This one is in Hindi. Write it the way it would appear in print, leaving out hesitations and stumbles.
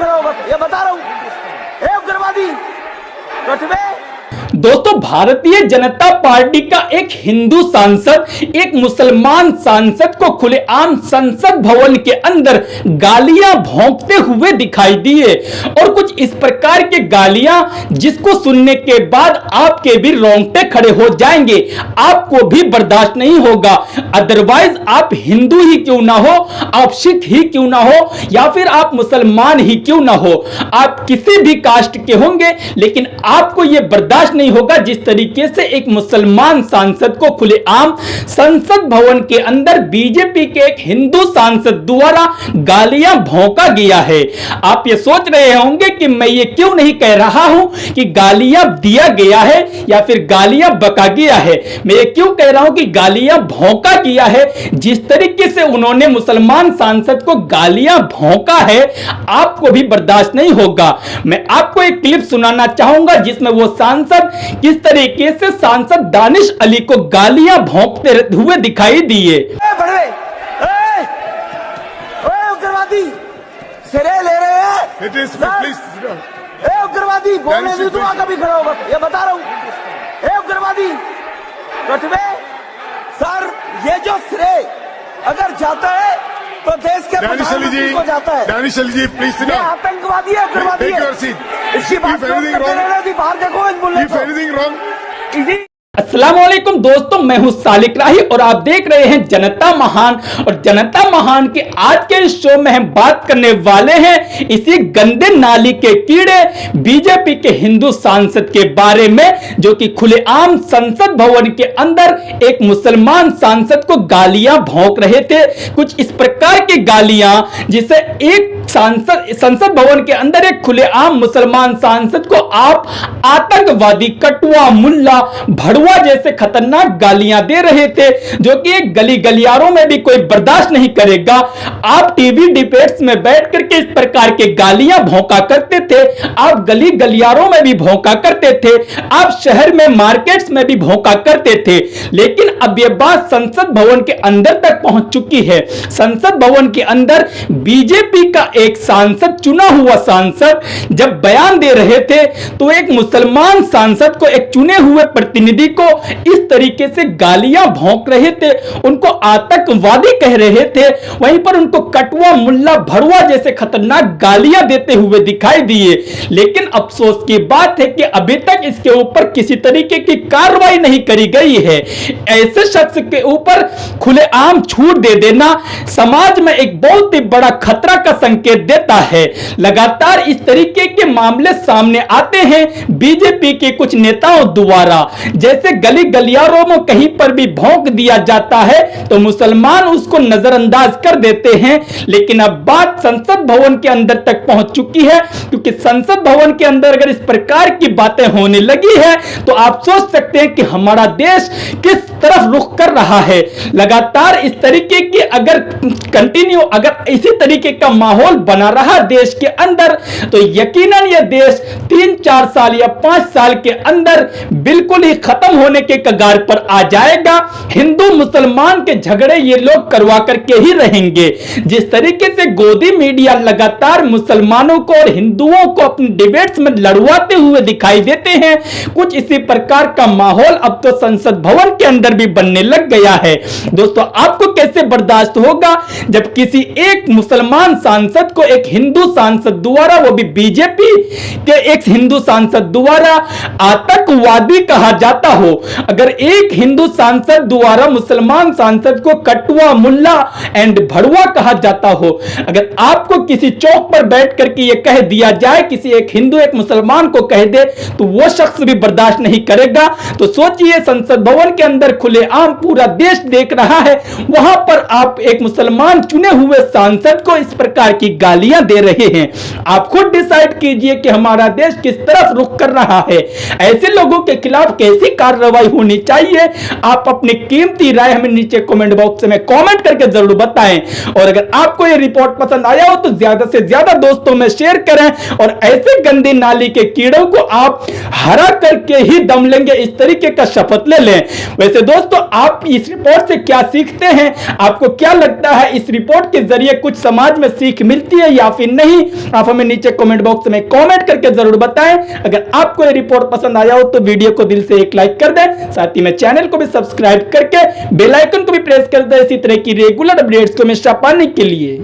खड़ा होगा, ये बता रहा हूं। ए उग्रवादी कटवे। दोस्तों, भारतीय जनता पार्टी का एक हिंदू सांसद एक मुसलमान सांसद को खुलेआम संसद भवन के अंदर गालियां भौंकते हुए दिखाई दिए और कुछ इस प्रकार के गालियां जिसको सुनने के बाद आपके भी रोंगटे खड़े हो जाएंगे, आपको भी बर्दाश्त नहीं होगा। अदरवाइज आप हिंदू ही क्यों ना हो, आप सिख ही क्यों ना हो, या फिर आप मुसलमान ही क्यों ना हो, आप किसी भी कास्ट के होंगे, लेकिन आपको यह बर्दाश्त नहीं होगा जिस तरीके से एक मुसलमान सांसद को खुलेआम संसद भवन के अंदर बीजेपी के एक हिंदू सांसद द्वारा गालियां भौंका गया है। आप ये सोच रहे होंगे कि मैं ये क्यों नहीं कह रहा हूं कि गालियां दिया गया है या फिर गालियां बका गया है। मैं ये क्यों कह रहा हूं कि गालियां भौंका गया है। जिस तरीके से उन्होंने मुसलमान सांसद को गालियां भौंका है, आपको भी बर्दाश्त नहीं होगा। मैं आपको एक क्लिप सुनाना चाहूंगा जिसमें वो सांसद किस तरीके से सांसद दानिश अली को गालियां भौंकते हुए दिखाई दिए। उग्रवादी सिरे ले रहे हैं। उग्रवादी बोलने भी तो कभी खड़ा होगा, ये बता रहा हूं। उग्रवादी कटवे सर, ये जो श्रेय अगर जाता है तो देश के प्रधानमंत्री को जाता है। दानिश अली जी प्लीज सिट डाउन। आतंकवादी है, उग्रवादी है। इसकी बात बाहर देखो, इसी अस्सलाम वालेकुम दोस्तों, मैं हूं सालिक राही और आप देख रहे हैं जनता महान। और जनता महान के आज के इस शो में हम बात करने वाले हैं इसी गंदे नाली के कीड़े बीजेपी के हिंदू सांसद के बारे में, जो कि खुलेआम संसद भवन के अंदर एक मुसलमान सांसद को गालियां भौंक रहे थे। कुछ इस प्रकार की गालियां जिसे एक संसद भवन के अंदर एक खुलेआम मुसलमान सांसद को आप आतंकवादी, कटुआ, मुल्ला, भड़ुआ जैसे खतरनाक गालियां दे रहे थे, जो कि एक गली गलियारों में भी कोई बर्दाश्त नहीं करेगा। आप टीवी डिबेट्स में बैठ करके इस प्रकार के गालियां भौंका करते थे, आप गली गलियारों में भी भौंका करते थे, आप शहर में मार्केट्स में भी भौंका करते थे। लेकिन अब यह बात संसद भवन के अंदर तक पहुंच चुकी है। संसद भवन के अंदर बीजेपी का एक सांसद, चुना हुआ सांसद, जब बयान दे रहे थे तो एक मुसलमान सांसद को, एक चुने हुए प्रतिनिधि को इस तरीके से गालियां भौंक रहे थे, उनको आतंकवादी कह रहे थे, वहीं पर उनको कटुआ, मुल्ला, भड़ुआ जैसे खतरनाक गालियां देते हुए दिखाई दिए। लेकिन अफसोस की बात है कि अभी तक इसके ऊपर किसी तरीके की कार्रवाई नहीं करी गई है। ऐसे शख्स के ऊपर खुलेआम छूट दे देना समाज में एक बहुत ही बड़ा खतरा का संकेत देता है। लगातार इस तरीके के मामले सामने आते हैं बीजेपी के कुछ नेताओं द्वारा, जैसे गली गलियारों में कहीं पर भी भौंक दिया जाता है तो मुसलमान उसको नजरअंदाज कर देते हैं। लेकिन अब बात संसद भवन के अंदर तक पहुंच चुकी है, क्योंकि संसद भवन के अंदर अगर इस प्रकार की बातें होने लगी है तो आप सोच सकते हैं कि हमारा देश किस तरफ रुख कर रहा है। लगातार इस तरीके की अगर इसी तरीके का माहौल बना रहा देश के अंदर, तो यकीनन यह देश 3-4 साल या 5 साल के अंदर बिल्कुल ही खत्म होने के कगार पर आ जाएगा। हिंदू मुसलमान के झगड़े ये लोग करवा करके ही रहेंगे। जिस तरीके से गोदी मीडिया लगातार मुसलमानों को और हिंदुओं को अपनी डिबेट्स में लड़वाते हुए दिखाई देते हैं, कुछ इसी प्रकार का माहौल अब तो संसद भवन के अंदर भी बनने लग गया है। दोस्तों, आपको कैसे बर्दाश्त होगा जब किसी एक मुसलमान सांसद को एक हिंदू सांसद द्वारा, वो भी बीजेपी के एक हिंदू सांसद द्वारा आतंकवादी कहा जाता हो। अगर एक हिंदू सांसद द्वारा मुसलमान सांसद को कटुआ, मुल्ला एंड भड़ुआ कहा जाता हो, अगर आपको किसी चौक पर बैठ करके यह कह दिया जाए, किसी एक हिंदू एक मुसलमान को कह दे, तो वो शख्स भी बर्दाश्त नहीं करेगा। तो सोचिए, संसद भवन के अंदर खुलेआम पूरा देश देख रहा है, वहां पर आप एक मुसलमान चुने हुए सांसद को इस प्रकार की गालियां दे रहे हैं। आप खुद डिसाइड कीजिए कि हमारा देश किस तरफ रुख कर रहा है। ऐसे लोगों के खिलाफ कैसी कार्रवाई होनी चाहिए, आप अपनी कीमती राय हमें नीचे कमेंट बॉक्स में कमेंट करके जरूर बताएं। और अगर आपको यह रिपोर्ट पसंद आया हो तो ज्यादा से ज्यादा दोस्तों में शेयर करें और ऐसे गंदी नाली के कीड़ों को आप हरा करके ही दम लेंगे, इस तरीके का शपथ ले लें। वैसे दोस्तों, आप इस रिपोर्ट से क्या सीखते हैं? आपको क्या लगता है इस रिपोर्ट के जरिए कुछ समाज में सीख मिलती है या फिर नहीं? आप हमें नीचे कमेंट बॉक्स में कमेंट करके जरूर बताएं। अगर आपको यह रिपोर्ट पसंद आया हो तो वीडियो को दिल से एक लाइक कर दें, साथ ही में चैनल को भी सब्सक्राइब करके बेल आइकन को भी प्रेस कर दें इसी तरह की रेगुलर अपडेट्स को हमेशा पाने के लिए।